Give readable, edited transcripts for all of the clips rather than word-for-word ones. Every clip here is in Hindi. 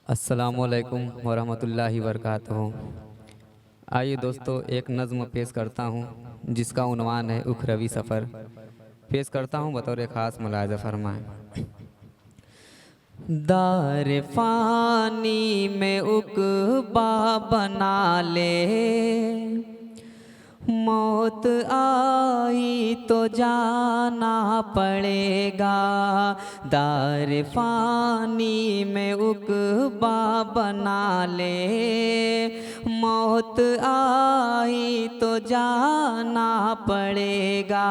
अस्सलामुअलैकुम वरहमतुल्लाहि वबरकातुहू। आइए दोस्तों, एक नज़्म पेश करता हूँ जिसका उन्वान है उखरवी सफ़र। पेश करता हूँ बतौर ख़ास, मुलाज़ा फरमाएं। दार फ़ानी में उक़बा बना ले, मौत आई तो जाना पड़ेगा। दार फ़ानी में उक़बा बना ले, मौत आई तो जाना पड़ेगा।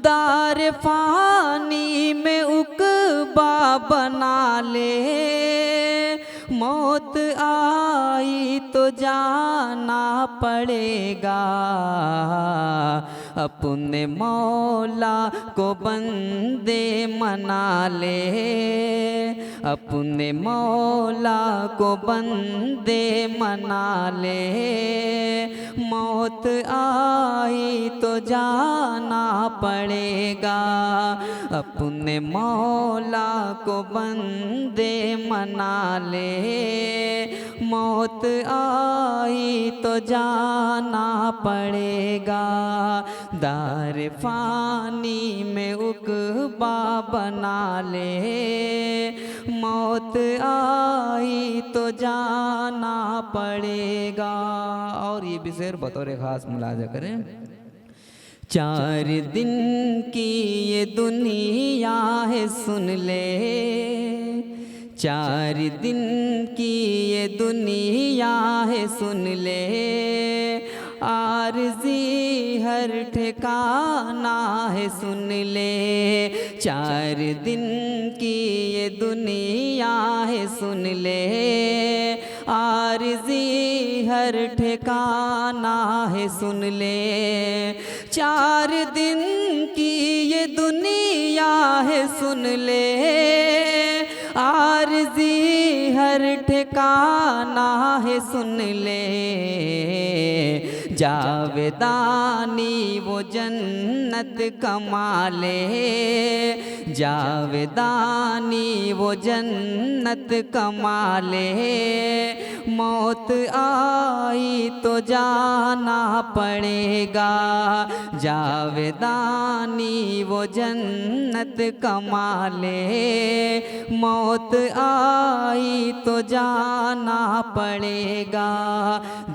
दार फ़ानी में उक़बा बना ले, मौत आई तो जाना पड़ेगा। अपने मौला को बंदे मना ले, अपने मौला को बंदे मना ले, मौत आई तो जाना पड़ेगा। अपने मौला को बंदे मना ले, मौत आई तो जाना पड़ेगा। दार फ़ानी में उक़बा बना ले, मौत आई तो जाना पड़ेगा। और ये भी शेर बतौर ख़ास मुलाज़ा करें। 4 दिन की ये दुनिया है सुन ले, 4 दिन की ये दुनिया है सुन ले, आरज़ी हर ठिकाना है सुन ले। 4 दिन की ये दुनिया है सुन ले, आरज़ी हर ठिकाना है सुन ले। 4 दिन की ये दुनिया है सुन ले, आरज़ी हर ठिकाना है सुन ले। जावेदानी वो जन्नत कमा ले, जावेदानी वो जन्नत कमा ले, मौत आई तो जाना पड़ेगा। जावेदानी वो जन्नत कमा ले, मौत आई तो जाना पड़ेगा।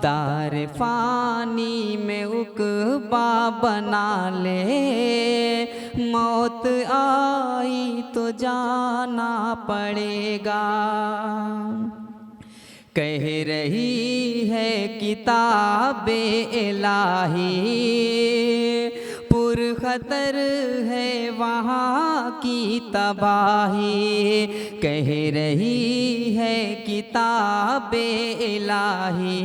दार फ़ानी में उक़बा बना ले, मौत आई तो जाना पड़ेगा। कह रही है किताबे इलाही, पुरख़तर है वहाँ की तबाही। कह रही है किताबे इलाही,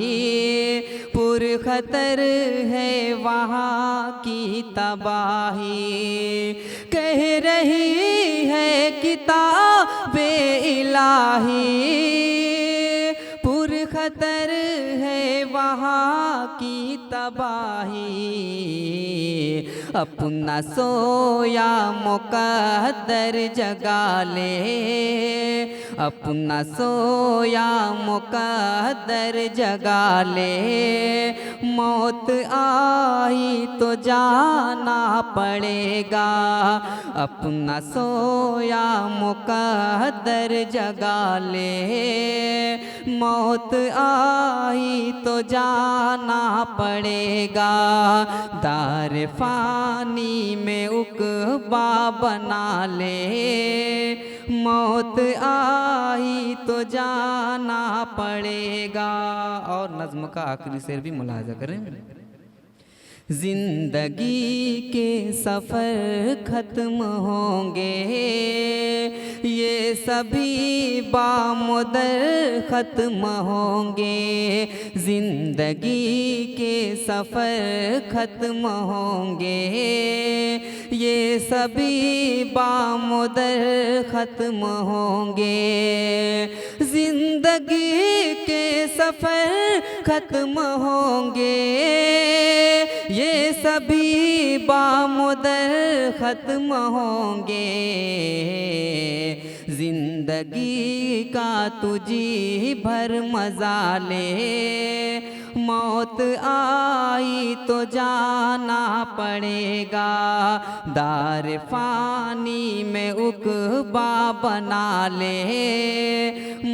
पुरख़तर है वहाँ की तबाही। कह रही है किताबे इलाही, पुरख़तर है वहाँ की तबाही। अपना सोया मुक़द्दर जगा ले, अपना सोया मुक़द्दर जगा ले, मौत आई तो जाना पड़ेगा। अपना सोया मुक़द्दर जगा ले, मौत आई तो जाना पड़ेगा। दार फ़ानी में उक़बा बना ले, मौत आई तो जाना पड़ेगा। और नज़्म का आखिरी शेर भी मुलाज़ा करें। ज़िंदगी के सफ़र ख़त्म होंगे, ये सभी बामुदर ख़त्म होंगे। ज़िंदगी के सफ़र ख़त्म होंगे, ये सभी बामुदर ख़त्म होंगे। ज़िंदगी के सफ़र ख़त्म होंगे, ये सभी बामुदर ख़त्म होंगे। जिंदगी जिंदगी का तुझी भर मजा ले, मौत आई तो जाना पड़ेगा, दार फानी में उकबा बना ले,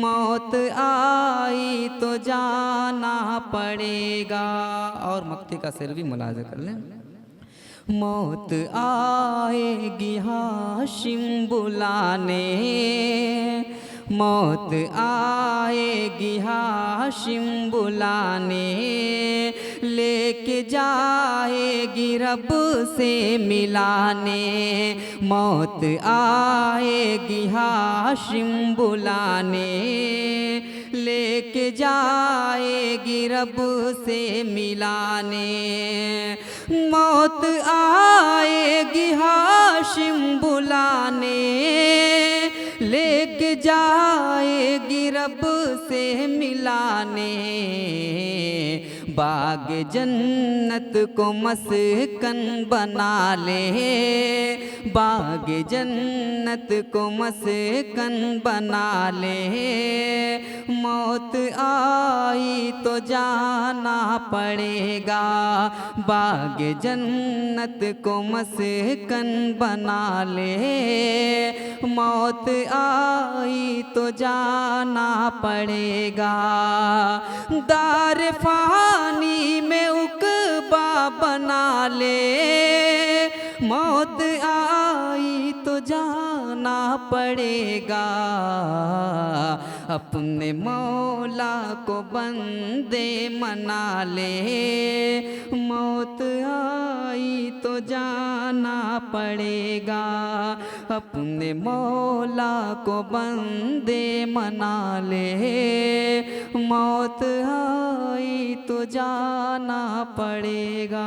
मौत आई तो जाना पड़ेगा। और मक्ती का शेर भी मुलाजा कर लें। मौत आएगी हाशिम बुलाने, मौत आएगी हाशिम बुलाने, लेके जाएगी रब से मिलाने, मौत आएगी हाशिम बुलाने, लेके जाएगी रब से मिलाने, मौत आएगी हाशिम बुलाने, लेके जाएगी रब से मिलाने, बाग जन्नत को मस्कन बना ले, बाग जन्नत को मस्कन बना ले, मौत आई तो जाना पड़ेगा, बाग जन्नत को मस्कन बना ले, मौत आई तो जाना पड़ेगा, दार फानी में उकबा बना ले, मौत आई तो जाना पड़ेगा, अपने मौला को बंदे मना ले, मौत आई तो जाना पड़ेगा, अपने मौला को बंदे मना ले, मौत आई तो जाना पड़ेगा।